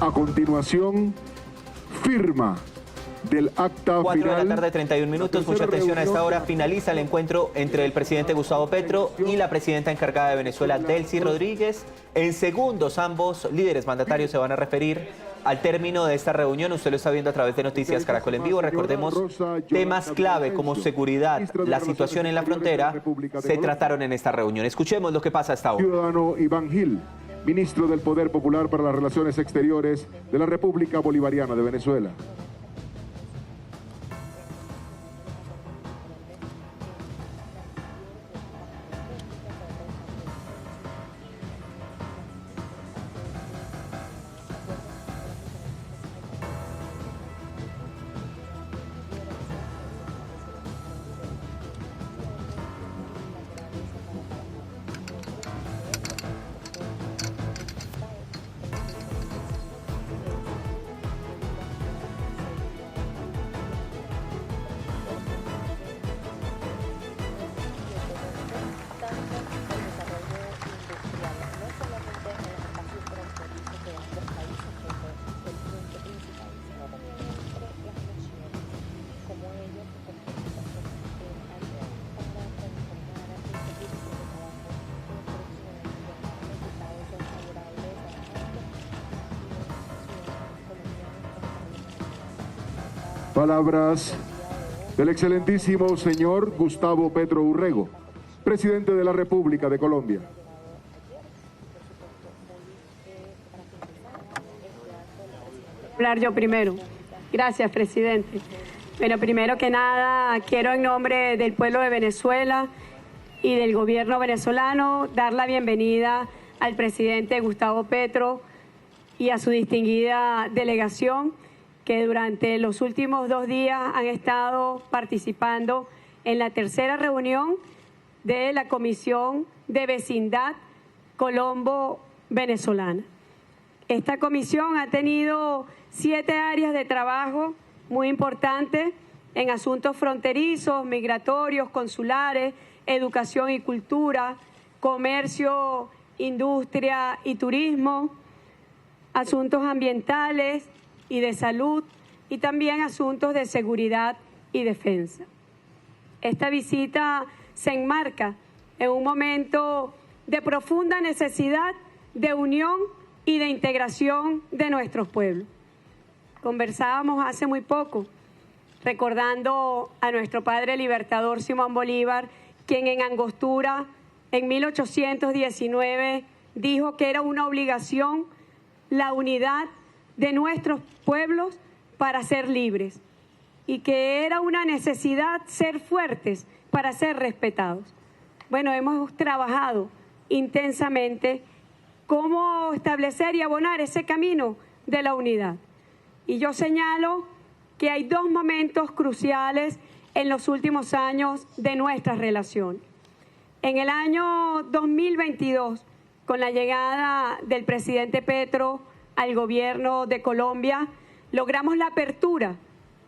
A continuación, firma del acta 4 final. de la tarde, 31 minutos. Mucha atención a esta hora. Finaliza el encuentro entre el presidente Gustavo Petro y la presidenta encargada de Venezuela, Delcy Rodríguez. En segundos, ambos líderes mandatarios se van a referir al término de esta reunión. Usted lo está viendo a través de Noticias Caracol en Vivo. Recordemos, temas clave como seguridad, la situación en la frontera, se trataron en esta reunión. Escuchemos lo que pasa hasta ahora. Ciudadano Iván Gil, ministro del Poder Popular para las Relaciones Exteriores de la República Bolivariana de Venezuela. Palabras del excelentísimo señor Gustavo Petro Urrego, presidente de la República de Colombia. Hablar yo primero. Gracias, presidente. Bueno, primero que nada, quiero en nombre del pueblo de Venezuela y del gobierno venezolano dar la bienvenida al presidente Gustavo Petro y a su distinguida delegación, que durante los últimos 2 días han estado participando en la tercera reunión de la Comisión de Vecindad Colombo-Venezolana. Esta comisión ha tenido 7 áreas de trabajo muy importantes en asuntos fronterizos, migratorios, consulares, educación y cultura, comercio, industria y turismo, asuntos ambientales y de salud, y también asuntos de seguridad y defensa. Esta visita se enmarca en un momento de profunda necesidad de unión y de integración de nuestros pueblos. Conversábamos hace muy poco, recordando a nuestro padre libertador Simón Bolívar, quien en Angostura, en 1819, dijo que era una obligación la unidad de nuestros pueblos para ser libres y que era una necesidad ser fuertes para ser respetados. Bueno, hemos trabajado intensamente cómo establecer y abonar ese camino de la unidad. Y yo señalo que hay 2 momentos cruciales en los últimos años de nuestra relación. En el año 2022, con la llegada del presidente Petro al gobierno de Colombia, logramos la apertura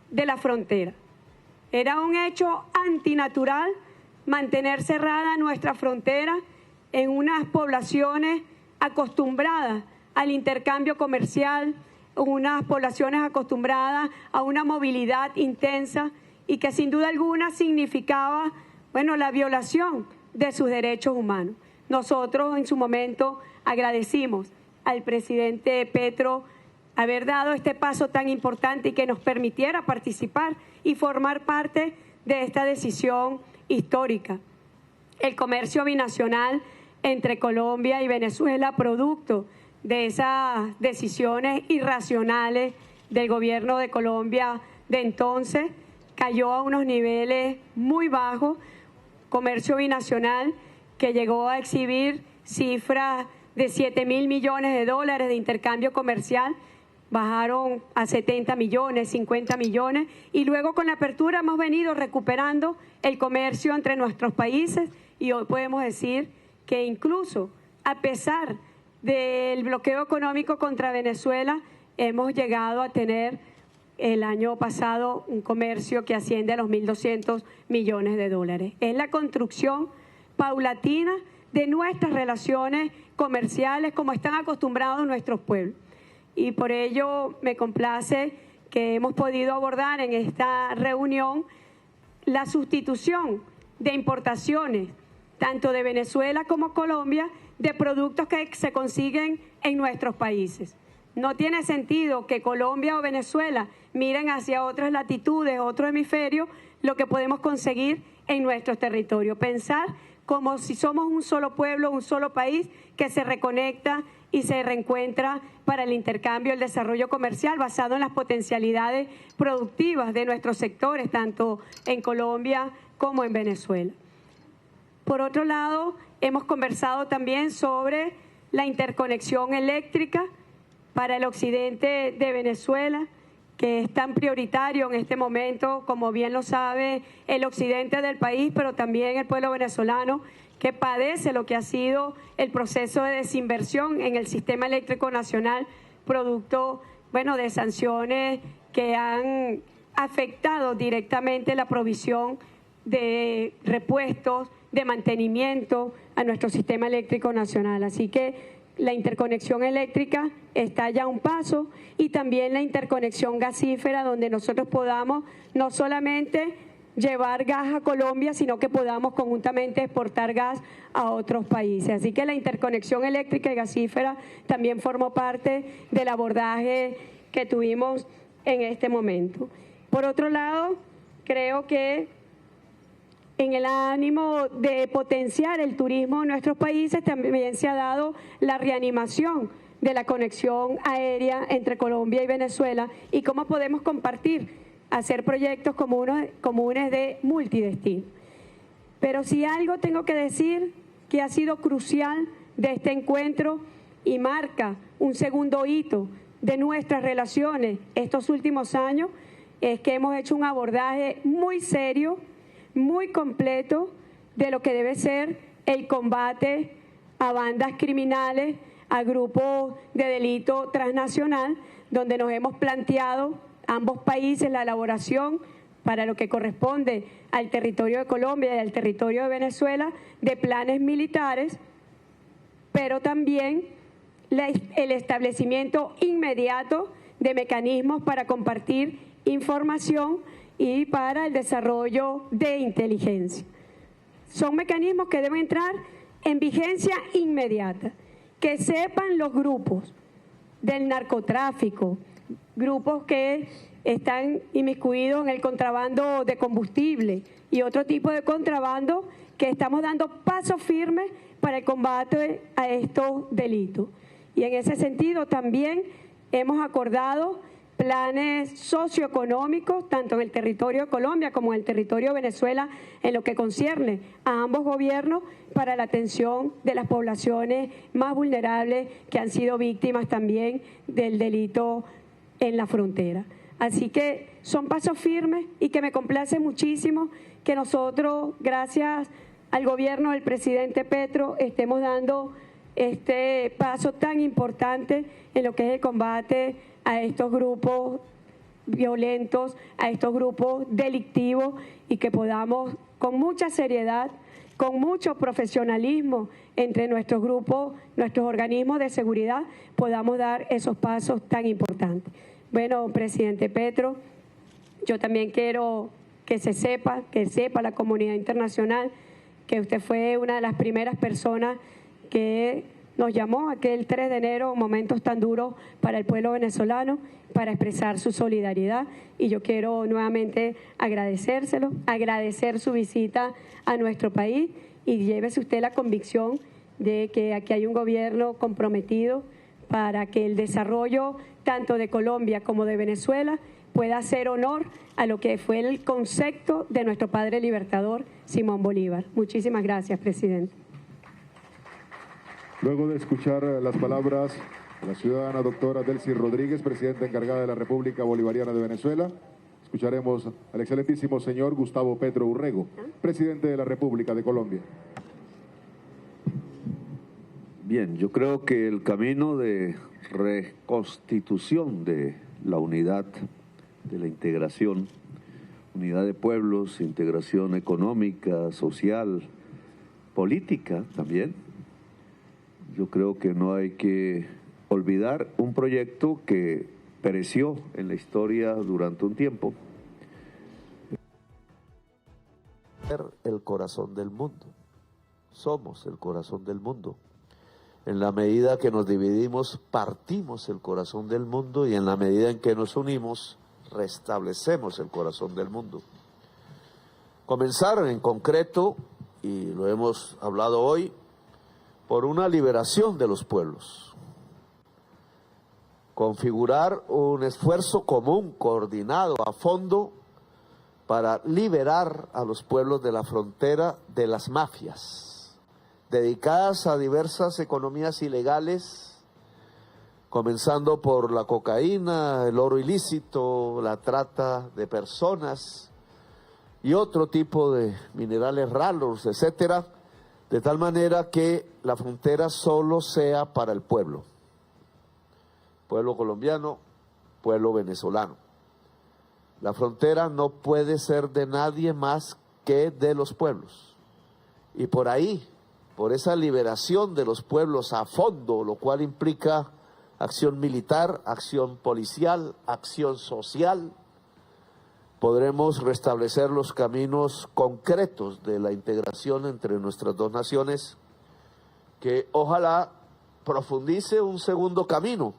de la frontera. Era un hecho antinatural mantener cerrada nuestra frontera en unas poblaciones acostumbradas al intercambio comercial, unas poblaciones acostumbradas a una movilidad intensa y que sin duda alguna significaba, bueno, la violación de sus derechos humanos. Nosotros en su momento agradecimos al presidente Petro haber dado este paso tan importante y que nos permitiera participar y formar parte de esta decisión histórica. El comercio binacional entre Colombia y Venezuela, producto de esas decisiones irracionales del gobierno de Colombia de entonces, cayó a unos niveles muy bajos. Comercio binacional que llegó a exhibir cifras de 7.000 millones de dólares de intercambio comercial, bajaron a 70 millones, 50 millones, y luego con la apertura hemos venido recuperando el comercio entre nuestros países y hoy podemos decir que incluso a pesar del bloqueo económico contra Venezuela, hemos llegado a tener el año pasado un comercio que asciende a los 1.200 millones de dólares. Es la construcción paulatina de nuestras relaciones comerciales como están acostumbrados nuestros pueblos. y por ello me complace que hemos podido abordar en esta reunión la sustitución de importaciones, tanto de Venezuela como Colombia, de productos que se consiguen en nuestros países. No tiene sentido que Colombia o Venezuela miren hacia otras latitudes, otro hemisferio, lo que podemos conseguir en nuestro territorio. Pensar como si somos un solo pueblo, un solo país que se reconecta y se reencuentra para el intercambio, el desarrollo comercial basado en las potencialidades productivas de nuestros sectores, tanto en Colombia como en Venezuela. Por otro lado, hemos conversado también sobre la interconexión eléctrica para el occidente de Venezuela, que es tan prioritario en este momento, como bien lo sabe el occidente del país, pero también el pueblo venezolano, que padece lo que ha sido el proceso de desinversión en el sistema eléctrico nacional, producto, de sanciones que han afectado directamente la provisión de repuestos, de mantenimiento a nuestro sistema eléctrico nacional. Así que la interconexión eléctrica está ya a un paso, y también la interconexión gasífera, donde nosotros podamos no solamente llevar gas a Colombia, sino que podamos conjuntamente exportar gas a otros países. Así que la interconexión eléctrica y gasífera también formó parte del abordaje que tuvimos en este momento. Por otro lado, creo que en el ánimo de potenciar el turismo en nuestros países también se ha dado la reanimación de la conexión aérea entre Colombia y Venezuela, y cómo podemos compartir, hacer proyectos comunes de multidestino. Pero si algo tengo que decir que ha sido crucial de este encuentro y marca un segundo hito de nuestras relaciones estos últimos años, es que hemos hecho un abordaje muy serio, muy completo de lo que debe ser el combate a bandas criminales, a grupos de delito transnacional, donde nos hemos planteado ambos países la elaboración para lo que corresponde al territorio de Colombia y al territorio de Venezuela de planes militares, pero también el establecimiento inmediato de mecanismos para compartir información y para el desarrollo de inteligencia. Son mecanismos que deben entrar en vigencia inmediata, que sepan los grupos del narcotráfico, grupos que están inmiscuidos en el contrabando de combustible y otro tipo de contrabando, que estamos dando pasos firmes para el combate a estos delitos. Y en ese sentido también hemos acordado planes socioeconómicos, tanto en el territorio de Colombia como en el territorio de Venezuela, en lo que concierne a ambos gobiernos, para la atención de las poblaciones más vulnerables que han sido víctimas también del delito en la frontera. Así que son pasos firmes, y que me complace muchísimo que nosotros, gracias al gobierno del presidente Petro, estemos dando este paso tan importante en lo que es el combate a estos grupos violentos, a estos grupos delictivos, y que podamos con mucha seriedad, con mucho profesionalismo entre nuestros grupos, nuestros organismos de seguridad, podamos dar esos pasos tan importantes. Bueno, presidente Petro, yo también quiero que sepa la comunidad internacional que usted fue una de las primeras personas que nos llamó aquel 3 de enero, momentos tan duros para el pueblo venezolano, para expresar su solidaridad, y yo quiero nuevamente agradecérselo, agradecer su visita a nuestro país, y llévese usted la convicción de que aquí hay un gobierno comprometido para que el desarrollo tanto de Colombia como de Venezuela pueda hacer honor a lo que fue el concepto de nuestro padre libertador, Simón Bolívar. Muchísimas gracias, presidente. Luego de escuchar las palabras de la ciudadana doctora Delcy Rodríguez, presidenta encargada de la República Bolivariana de Venezuela, escucharemos al excelentísimo señor Gustavo Petro Urrego, presidente de la República de Colombia. Bien, yo creo que el camino de reconstitución de la unidad, de la integración, unidad de pueblos, integración económica, social, política también, yo creo que no hay que olvidar un proyecto que pereció en la historia durante un tiempo. El corazón del mundo. Somos el corazón del mundo. En la medida que nos dividimos, partimos el corazón del mundo, y en la medida en que nos unimos, restablecemos el corazón del mundo. Comenzar en concreto, y lo hemos hablado hoy, por una liberación de los pueblos. Configurar un esfuerzo común, coordinado a fondo, para liberar a los pueblos de la frontera de las mafias, dedicadas a diversas economías ilegales, comenzando por la cocaína, el oro ilícito, la trata de personas y otro tipo de minerales raros, etcétera, de tal manera que la frontera solo sea para el pueblo colombiano, pueblo venezolano. La frontera no puede ser de nadie más que de los pueblos. Y por ahí, por esa liberación de los pueblos a fondo, lo cual implica acción militar, acción policial, acción social, podremos restablecer los caminos concretos de la integración entre nuestras dos naciones, que ojalá profundice un segundo camino,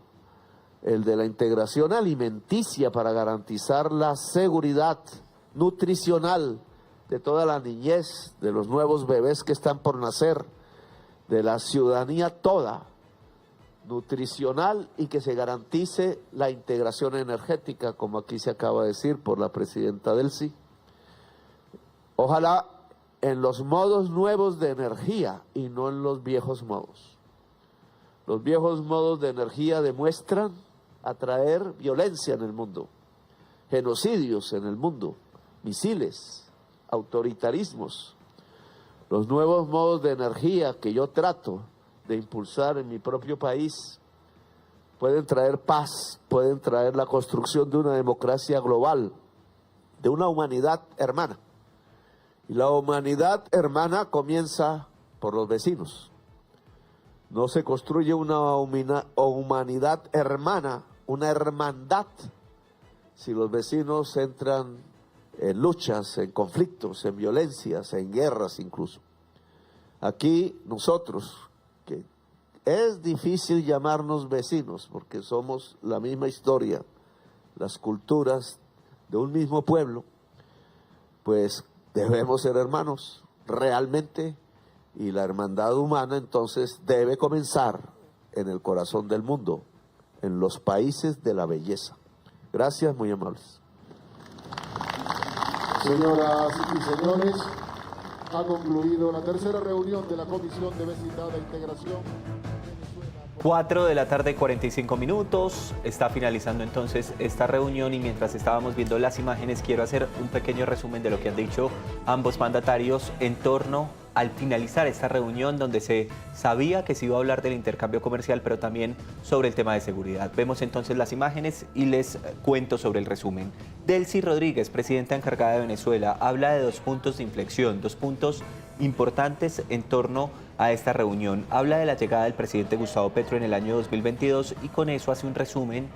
el de la integración alimenticia, para garantizar la seguridad nutricional de toda la niñez, de los nuevos bebés que están por nacer, de la ciudadanía toda, nutricional, y que se garantice la integración energética, como aquí se acaba de decir por la presidenta Delcy. Ojalá en los modos nuevos de energía y no en los viejos modos. Los viejos modos de energía demuestran atraer violencia en el mundo, genocidios en el mundo, misiles, autoritarismos. Los nuevos modos de energía que yo trato de impulsar en mi propio país pueden traer paz, pueden traer la construcción de una democracia global, de una humanidad hermana. Y la humanidad hermana comienza por los vecinos. No se construye una humanidad hermana, una hermandad, si los vecinos entran en luchas, en conflictos, en violencias, en guerras incluso. Aquí nosotros, que es difícil llamarnos vecinos porque somos la misma historia, las culturas de un mismo pueblo, pues debemos ser hermanos realmente, y la hermandad humana entonces debe comenzar en el corazón del mundo, en los países de la belleza. Gracias, muy amables. Señoras y señores, ha concluido la tercera reunión de la Comisión de Vecindad e Integración. 4 de la tarde, 45 minutos. Está finalizando entonces esta reunión, y mientras estábamos viendo las imágenes, quiero hacer un pequeño resumen de lo que han dicho ambos mandatarios en torno al finalizar esta reunión, donde se sabía que se iba a hablar del intercambio comercial, pero también sobre el tema de seguridad. Vemos entonces las imágenes y les cuento sobre el resumen. Delcy Rodríguez, presidenta encargada de Venezuela, habla de 2 puntos de inflexión, 2 puntos importantes en torno a esta reunión. Habla de la llegada del presidente Gustavo Petro en el año 2022 y con eso hace un resumen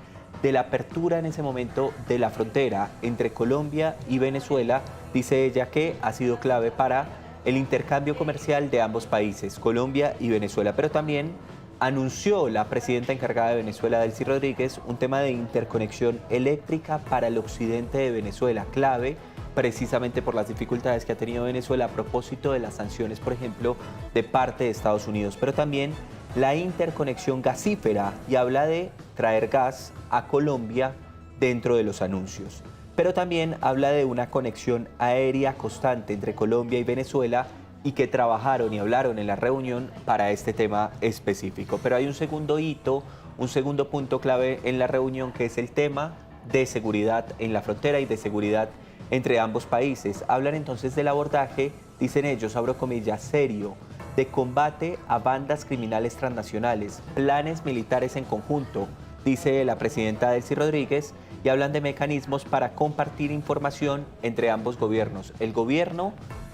de la apertura en ese momento de la frontera entre Colombia y Venezuela. Dice ella que ha sido clave para el intercambio comercial de ambos países, Colombia y Venezuela, pero también anunció la presidenta encargada de Venezuela, Delcy Rodríguez, un tema de interconexión eléctrica para el occidente de Venezuela, clave precisamente por las dificultades que ha tenido Venezuela a propósito de las sanciones, por ejemplo, de parte de Estados Unidos, pero también la interconexión gasífera, y habla de traer gas a Colombia dentro de los anuncios. Pero también habla de una conexión aérea constante entre Colombia y Venezuela, y que trabajaron y hablaron en la reunión para este tema específico. Pero hay un segundo hito, un segundo punto clave en la reunión, que es el tema de seguridad en la frontera y de seguridad entre ambos países. Hablan entonces del abordaje, dicen ellos, abro comillas, serio, de combate a bandas criminales transnacionales, planes militares en conjunto, dice la presidenta Delcy Rodríguez, y hablan de mecanismos para compartir información entre ambos gobiernos, el gobierno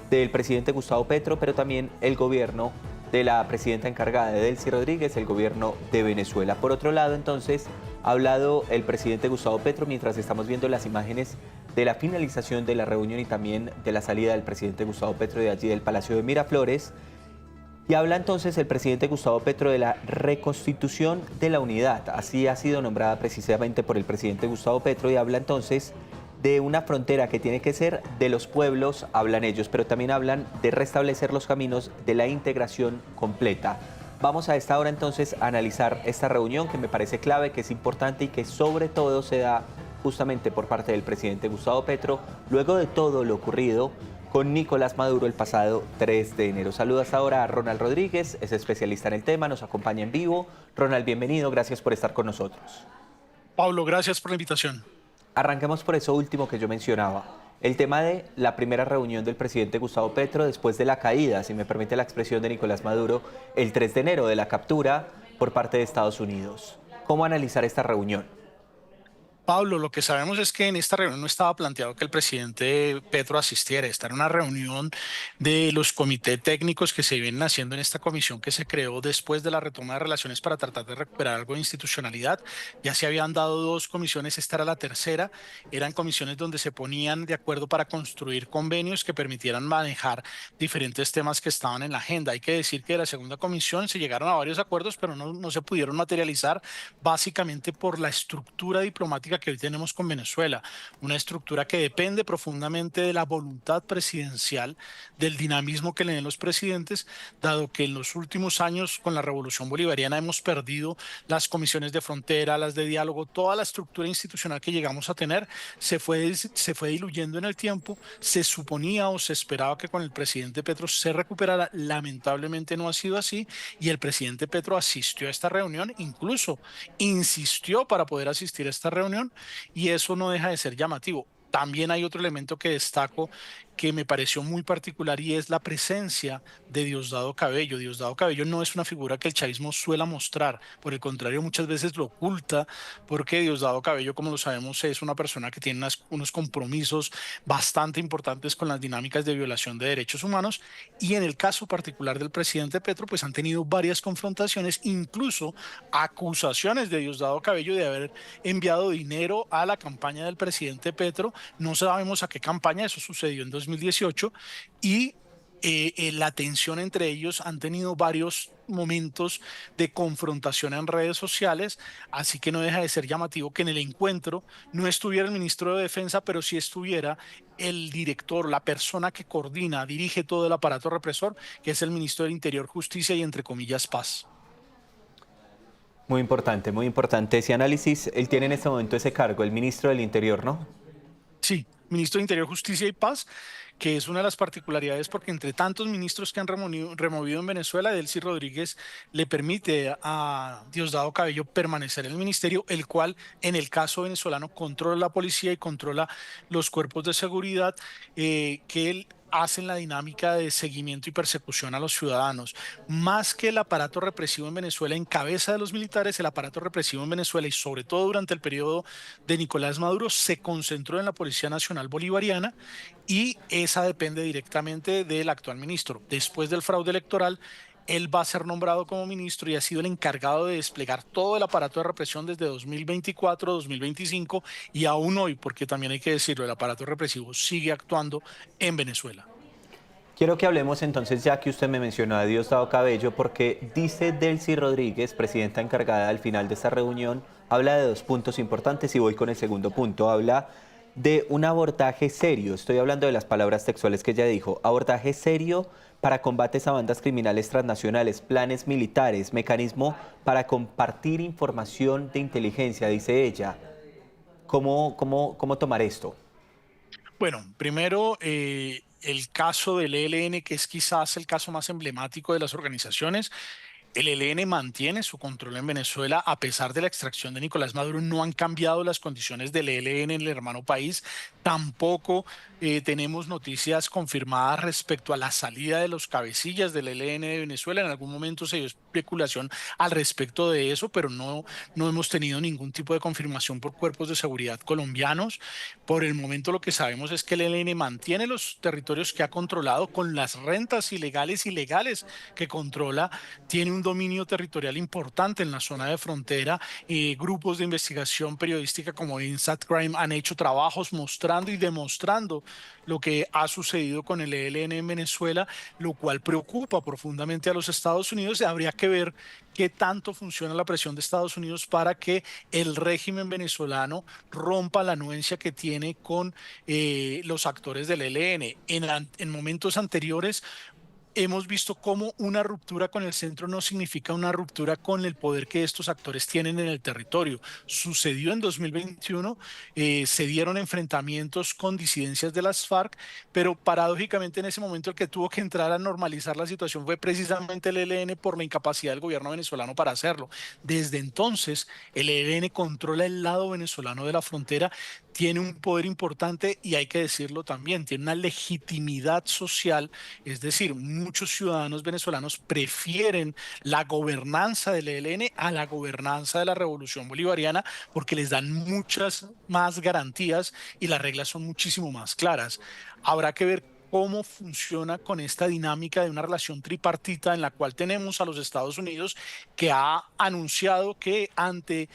del presidente Gustavo Petro, pero también el gobierno de la presidenta encargada de Delcy Rodríguez, el gobierno de Venezuela. Por otro lado, entonces, ha hablado el presidente Gustavo Petro mientras estamos viendo las imágenes de la finalización de la reunión y también de la salida del presidente Gustavo Petro de allí del Palacio de Miraflores. Y habla entonces el presidente Gustavo Petro de la reconstitución de la unidad. Así ha sido nombrada precisamente por el presidente Gustavo Petro, y habla entonces de una frontera que tiene que ser de los pueblos, hablan ellos, pero también hablan de restablecer los caminos de la integración completa. Vamos a esta hora entonces a analizar esta reunión que me parece clave, que es importante y que sobre todo se da justamente por parte del presidente Gustavo Petro, luego de todo lo ocurrido con Nicolás Maduro el pasado 3 de enero. Saludos ahora a Ronald Rodríguez, es especialista en el tema, nos acompaña en vivo. Ronald, bienvenido, gracias por estar con nosotros. Pablo, gracias por la invitación. Arranquemos por eso último que yo mencionaba, el tema de la primera reunión del presidente Gustavo Petro después de la caída, si me permite la expresión, de Nicolás Maduro el 3 de enero, de la captura por parte de Estados Unidos. ¿Cómo analizar esta reunión? Pablo, lo que sabemos es que en esta reunión no estaba planteado que el presidente Petro asistiera. Esta era una reunión de los comités técnicos que se vienen haciendo en esta comisión que se creó después de la retoma de relaciones para tratar de recuperar algo de institucionalidad. Ya se habían dado 2 comisiones, esta era la tercera. Eran comisiones donde se ponían de acuerdo para construir convenios que permitieran manejar diferentes temas que estaban en la agenda. Hay que decir que de la segunda comisión se llegaron a varios acuerdos, pero no se pudieron materializar, básicamente por la estructura diplomática que hoy tenemos con Venezuela, una estructura que depende profundamente de la voluntad presidencial, del dinamismo que le den los presidentes, dado que en los últimos años con la Revolución Bolivariana hemos perdido las comisiones de frontera, las de diálogo, toda la estructura institucional que llegamos a tener se fue diluyendo en el tiempo. Se suponía o se esperaba que con el presidente Petro se recuperara, lamentablemente no ha sido así, y el presidente Petro asistió a esta reunión, incluso insistió para poder asistir a esta reunión, y eso no deja de ser llamativo. También hay otro elemento que destaco que me pareció muy particular, y es la presencia de Diosdado Cabello. Diosdado Cabello no es una figura que el chavismo suela mostrar, por el contrario, muchas veces lo oculta, porque Diosdado Cabello, como lo sabemos, es una persona que tiene unos compromisos bastante importantes con las dinámicas de violación de derechos humanos, y en el caso particular del presidente Petro, pues han tenido varias confrontaciones, incluso acusaciones de Diosdado Cabello de haber enviado dinero a la campaña del presidente Petro. No sabemos a qué campaña, eso sucedió en 2018, y la tensión entre ellos han tenido varios momentos de confrontación en redes sociales, así que no deja de ser llamativo que en el encuentro no estuviera el ministro de Defensa, pero sí estuviera el director, la persona que coordina, dirige todo el aparato represor, que es el ministro del Interior, Justicia y, entre comillas, Paz. Muy importante ese análisis. Él tiene en este momento ese cargo, el ministro del Interior, ¿no? Sí, ministro de Interior, Justicia y Paz, que es una de las particularidades porque entre tantos ministros que han removido en Venezuela, Delcy Rodríguez le permite a Diosdado Cabello permanecer en el ministerio, el cual en el caso venezolano controla la policía y controla los cuerpos de seguridad que él hacen la dinámica de seguimiento y persecución a los ciudadanos. Más que el aparato represivo en Venezuela en cabeza de los militares, el aparato represivo en Venezuela, y sobre todo durante el periodo de Nicolás Maduro, se concentró en la Policía Nacional Bolivariana, y esa depende directamente del actual ministro. Después del fraude electoral, él va a ser nombrado como ministro y ha sido el encargado de desplegar todo el aparato de represión desde 2024, 2025 y aún hoy, porque también hay que decirlo, el aparato represivo sigue actuando en Venezuela. Quiero que hablemos entonces, ya que usted me mencionó a Diosdado Cabello, porque dice Delcy Rodríguez, presidenta encargada al final de esta reunión, habla de 2 puntos importantes y voy con el segundo punto. Habla de un abordaje serio, estoy hablando de las palabras textuales que ella dijo, abordaje serio para combates a bandas criminales transnacionales, planes militares, mecanismo para compartir información de inteligencia, dice ella. ¿Cómo tomar esto? Bueno, primero, el caso del ELN, que es quizás el caso más emblemático de las organizaciones. El ELN mantiene su control en Venezuela a pesar de la extracción de Nicolás Maduro. No han cambiado las condiciones del ELN en el hermano país. Tampoco tenemos noticias confirmadas respecto a la salida de los cabecillas del ELN de Venezuela. En algún momento se dio especulación al respecto de eso, pero no hemos tenido ningún tipo de confirmación por cuerpos de seguridad colombianos. Por el momento lo que sabemos es que el ELN mantiene los territorios que ha controlado con las rentas ilegales y legales que controla. Tiene un dominio territorial importante en la zona de frontera. Grupos de investigación periodística como Inside Crime han hecho trabajos mostrando y demostrando lo que ha sucedido con el ELN en Venezuela, lo cual preocupa profundamente a los Estados Unidos, y habría que ver qué tanto funciona la presión de Estados Unidos para que el régimen venezolano rompa la anuencia que tiene con los actores del ELN. En momentos anteriores hemos visto cómo una ruptura con el centro no significa una ruptura con el poder que estos actores tienen en el territorio. Sucedió en 2021, se dieron enfrentamientos con disidencias de las FARC, pero paradójicamente en ese momento el que tuvo que entrar a normalizar la situación fue precisamente el ELN por la incapacidad del gobierno venezolano para hacerlo. Desde entonces, el ELN controla el lado venezolano de la frontera, tiene un poder importante y hay que decirlo también, tiene una legitimidad social, es decir, muchos ciudadanos venezolanos prefieren la gobernanza del ELN a la gobernanza de la Revolución Bolivariana porque les dan muchas más garantías y las reglas son muchísimo más claras. Habrá que ver cómo funciona con esta dinámica de una relación tripartita en la cual tenemos a los Estados Unidos, que ha anunciado que ante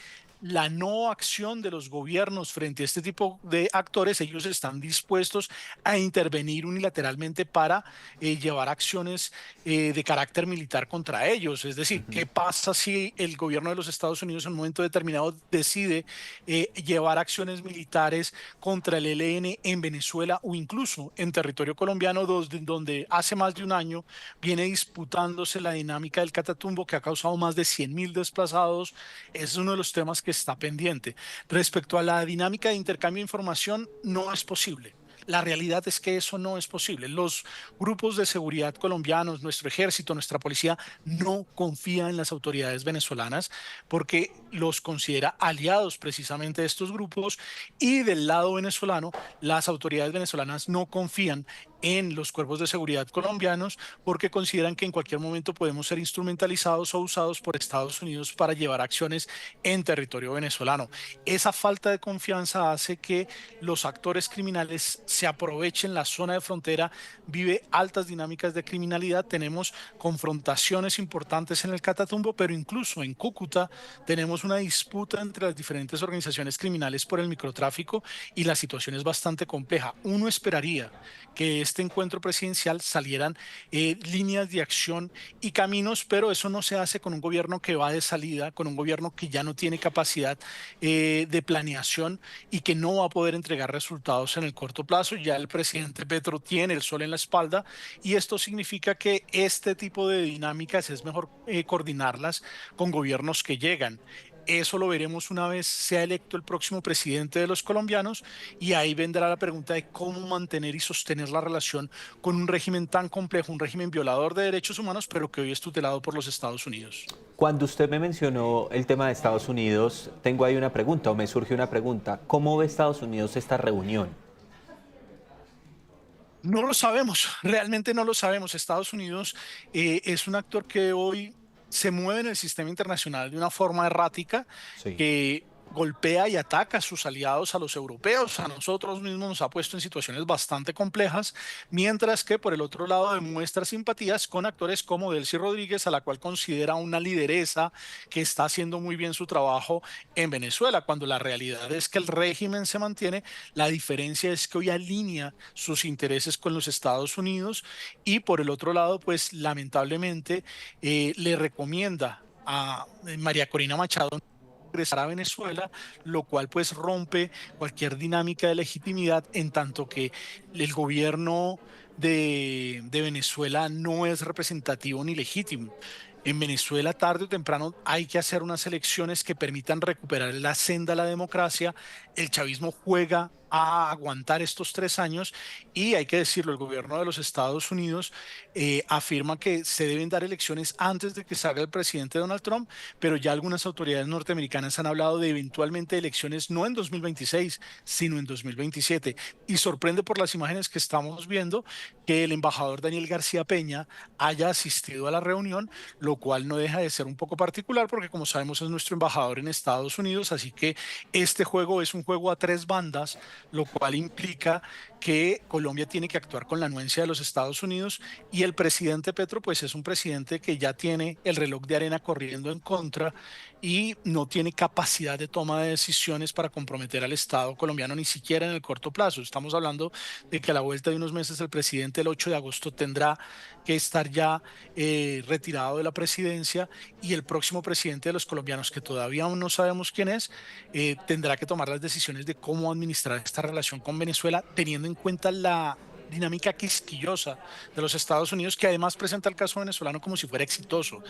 la no acción de los gobiernos frente a este tipo de actores, ellos están dispuestos a intervenir unilateralmente para llevar acciones de carácter militar contra ellos. Es decir, ¿qué pasa si el gobierno de los Estados Unidos en un momento determinado decide llevar acciones militares contra el ELN en Venezuela o incluso en territorio colombiano, donde hace más de un año viene disputándose la dinámica del Catatumbo, que ha causado más de 100.000 desplazados? Es uno de los temas que está pendiente. Respecto a la dinámica de intercambio de información, no es posible. La realidad es que eso no es posible. Los grupos de seguridad colombianos, nuestro ejército, nuestra policía, no confían en las autoridades venezolanas porque los considera aliados precisamente de estos grupos, y del lado venezolano, las autoridades venezolanas no confían en los cuerpos de seguridad colombianos porque consideran que en cualquier momento podemos ser instrumentalizados o usados por Estados Unidos para llevar acciones en territorio venezolano. Esa falta de confianza hace que los actores criminales se aprovechen la zona de frontera, vive altas dinámicas de criminalidad, tenemos confrontaciones importantes en el Catatumbo, pero incluso en Cúcuta tenemos una disputa entre las diferentes organizaciones criminales por el microtráfico y la situación es bastante compleja. Uno esperaría que este encuentro presidencial salieran líneas de acción y caminos, pero eso no se hace con un gobierno que va de salida, con un gobierno que ya no tiene capacidad de planeación y que no va a poder entregar resultados en el corto plazo. Ya el presidente Petro tiene el sol en la espalda y esto significa que este tipo de dinámicas es mejor coordinarlas con gobiernos que llegan. Eso lo veremos una vez sea electo el próximo presidente de los colombianos, y ahí vendrá la pregunta de cómo mantener y sostener la relación con un régimen tan complejo, un régimen violador de derechos humanos, pero que hoy es tutelado por los Estados Unidos. Cuando usted me mencionó el tema de Estados Unidos, tengo ahí una pregunta, o me surge una pregunta. ¿Cómo ve Estados Unidos esta reunión? No lo sabemos, realmente no lo sabemos. Estados Unidos es un actor que hoy se mueve en el sistema internacional de una forma errática, Sí. que golpea y ataca a sus aliados, a los europeos, a nosotros mismos nos ha puesto en situaciones bastante complejas, mientras que por el otro lado demuestra simpatías con actores como Delcy Rodríguez, a la cual considera una lideresa que está haciendo muy bien su trabajo en Venezuela, cuando la realidad es que el régimen se mantiene. La diferencia es que hoy alinea sus intereses con los Estados Unidos y por el otro lado, pues lamentablemente le recomienda a María Corina Machado regresar a Venezuela, lo cual pues rompe cualquier dinámica de legitimidad, en tanto que el gobierno de Venezuela no es representativo ni legítimo. En Venezuela, tarde o temprano, hay que hacer unas elecciones que permitan recuperar la senda a la democracia. El chavismo juega a aguantar estos 3 años y hay que decirlo, el gobierno de los Estados Unidos afirma que se deben dar elecciones antes de que salga el presidente Donald Trump, pero ya algunas autoridades norteamericanas han hablado de eventualmente elecciones no en 2026, sino en 2027. Y sorprende por las imágenes que estamos viendo que el embajador Daniel García Peña haya asistido a la reunión, lo cual no deja de ser un poco particular porque como sabemos es nuestro embajador en Estados Unidos, así que este juego es un juego a tres bandas, lo cual implica que Colombia tiene que actuar con la anuencia de los Estados Unidos y el presidente Petro pues es un presidente que ya tiene el reloj de arena corriendo en contra y no tiene capacidad de toma de decisiones para comprometer al Estado colombiano ni siquiera en el corto plazo. Estamos hablando de que a la vuelta de unos meses el presidente el 8 de agosto tendrá que estar ya retirado de la presidencia y el próximo presidente de los colombianos, que todavía aún no sabemos quién es, tendrá que tomar las decisiones de cómo administrar esta relación con Venezuela, teniendo en cuenta la dinámica quisquillosa de los Estados Unidos, que además presenta el caso venezolano como si fuera exitoso.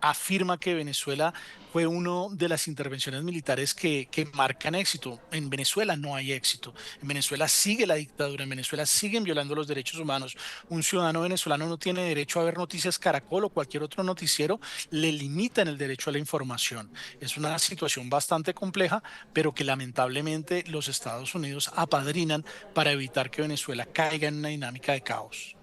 Afirma que Venezuela fue una de las intervenciones militares que marcan éxito. En Venezuela no hay éxito. En Venezuela sigue la dictadura, en Venezuela siguen violando los derechos humanos. Un ciudadano venezolano no tiene derecho a ver Noticias Caracol o cualquier otro noticiero, le limitan el derecho a la información. Es una situación bastante compleja, pero que lamentablemente los Estados Unidos apadrinan para evitar que Venezuela caiga en una dinámica de caos.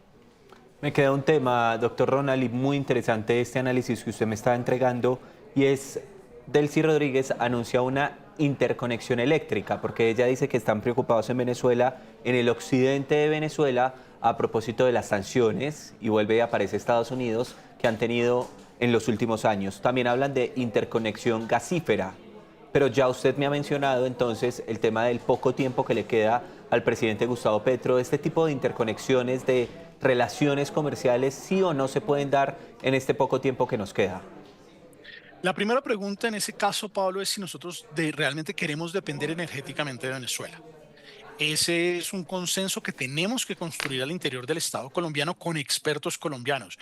Me queda un tema, doctor Ronald, y muy interesante este análisis que usted me está entregando, y es, Delcy Rodríguez anuncia una interconexión eléctrica, porque ella dice que están preocupados en Venezuela, en el occidente de Venezuela, a propósito de las sanciones, y vuelve y aparece Estados Unidos, que han tenido en los últimos años. También hablan de interconexión gasífera, pero ya usted me ha mencionado entonces el tema del poco tiempo que le queda al presidente Gustavo Petro. Este tipo de interconexiones, de relaciones comerciales, ¿sí o no se pueden dar en este poco tiempo que nos queda? La primera pregunta en ese caso, Pablo, es si nosotros realmente queremos depender energéticamente de Venezuela. Ese es un consenso que tenemos que construir al interior del Estado colombiano con expertos colombianos.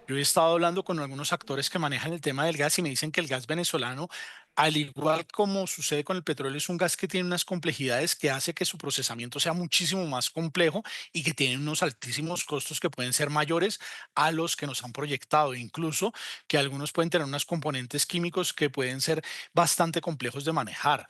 Yo he estado hablando con algunos actores que manejan el tema del gas y me dicen que el gas venezolano, al igual como sucede con el petróleo, es un gas que tiene unas complejidades que hace que su procesamiento sea muchísimo más complejo y que tiene unos altísimos costos que pueden ser mayores a los que nos han proyectado, incluso que algunos pueden tener unos componentes químicos que pueden ser bastante complejos de manejar.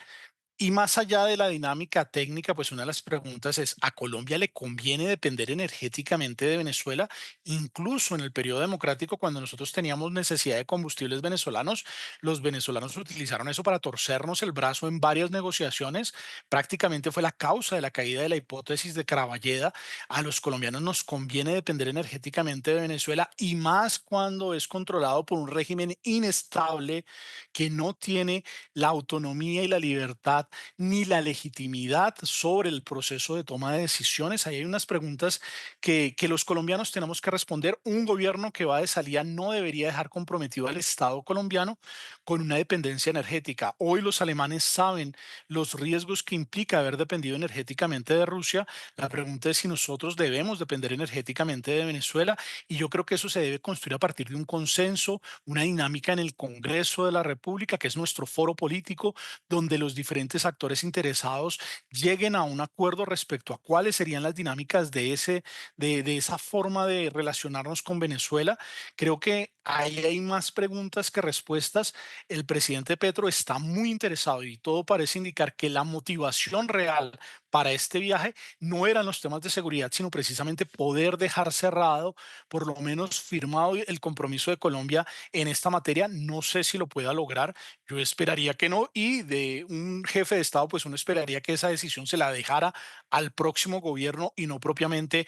Y más allá de la dinámica técnica, pues una de las preguntas es, ¿a Colombia le conviene depender energéticamente de Venezuela? Incluso en el periodo democrático, cuando nosotros teníamos necesidad de combustibles venezolanos, los venezolanos utilizaron eso para torcernos el brazo en varias negociaciones. Prácticamente fue la causa de la caída de la hipótesis de Carballeda. A los colombianos nos conviene depender energéticamente de Venezuela y más cuando es controlado por un régimen inestable que no tiene la autonomía y la libertad ni la legitimidad sobre el proceso de toma de decisiones. Ahí hay unas preguntas que los colombianos tenemos que responder. Un gobierno que va de salida no debería dejar comprometido al Estado colombiano con una dependencia energética. Hoy los alemanes saben los riesgos que implica haber dependido energéticamente de Rusia. La pregunta es si nosotros debemos depender energéticamente de Venezuela y yo creo que eso se debe construir a partir de un consenso, una dinámica en el Congreso de la República, que es nuestro foro político, donde los diferentes actores interesados lleguen a un acuerdo respecto a cuáles serían las dinámicas de esa forma de relacionarnos con Venezuela. Creo que ahí hay más preguntas que respuestas. El presidente Petro está muy interesado y todo parece indicar que la motivación real para este viaje no eran los temas de seguridad, sino precisamente poder dejar cerrado, por lo menos firmado el compromiso de Colombia en esta materia. No sé si lo pueda lograr, yo esperaría que no, y de un jefe de Estado, pues uno esperaría que esa decisión se la dejara al próximo gobierno y no propiamente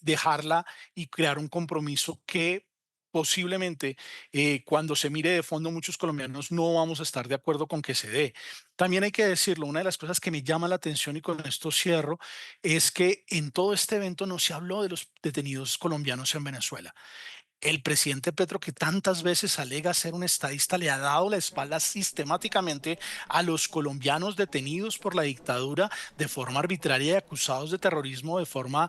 dejarla y crear un compromiso que posiblemente cuando se mire de fondo muchos colombianos no vamos a estar de acuerdo con que se dé. También hay que decirlo, una de las cosas que me llama la atención y con esto cierro es que en todo este evento no se habló de los detenidos colombianos en Venezuela. El presidente Petro, que tantas veces alega ser un estadista, le ha dado la espalda sistemáticamente a los colombianos detenidos por la dictadura de forma arbitraria y acusados de terrorismo de forma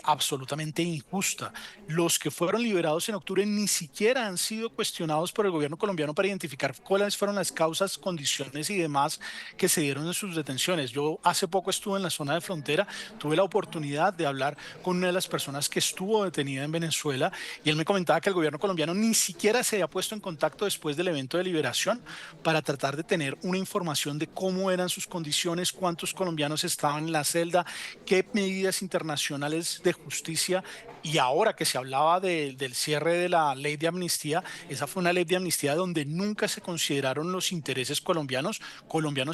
absolutamente injusta. Los que fueron liberados en octubre ni siquiera han sido cuestionados por el gobierno colombiano para identificar cuáles fueron las causas, condiciones y demás que se dieron en sus detenciones. Yo hace poco estuve en la zona de frontera, tuve la oportunidad de hablar con una de las personas que estuvo detenida en Venezuela y él me comentaba que el gobierno colombiano ni siquiera se había puesto en contacto después del evento de liberación para tratar de tener una información de cómo eran sus condiciones, cuántos colombianos estaban en la celda, qué medidas internacionales de justicia. Y ahora que se hablaba del cierre de la ley de amnistía, esa fue una ley de amnistía donde nunca se consideraron los intereses colombianos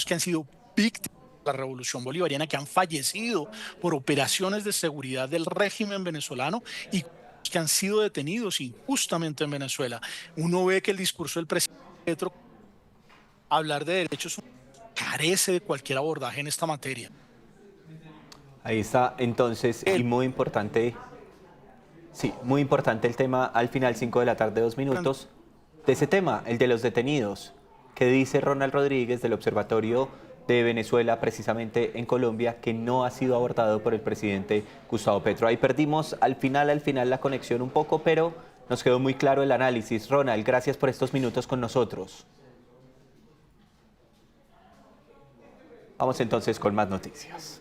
que han sido víctimas de la revolución bolivariana, que han fallecido por operaciones de seguridad del régimen venezolano y que han sido detenidos injustamente en Venezuela. Uno ve que el discurso del presidente Petro, hablar de derechos humanos, carece de cualquier abordaje en esta materia. Ahí está, entonces, y muy importante, sí, muy importante el tema, al final, 5 de la tarde, 2 minutos, de ese tema, el de los detenidos, que dice Ronald Rodríguez del Observatorio de Venezuela, precisamente en Colombia, que no ha sido abordado por el presidente Gustavo Petro. Ahí perdimos al final la conexión un poco, pero nos quedó muy claro el análisis. Ronald, gracias por estos minutos con nosotros. Vamos entonces con más noticias.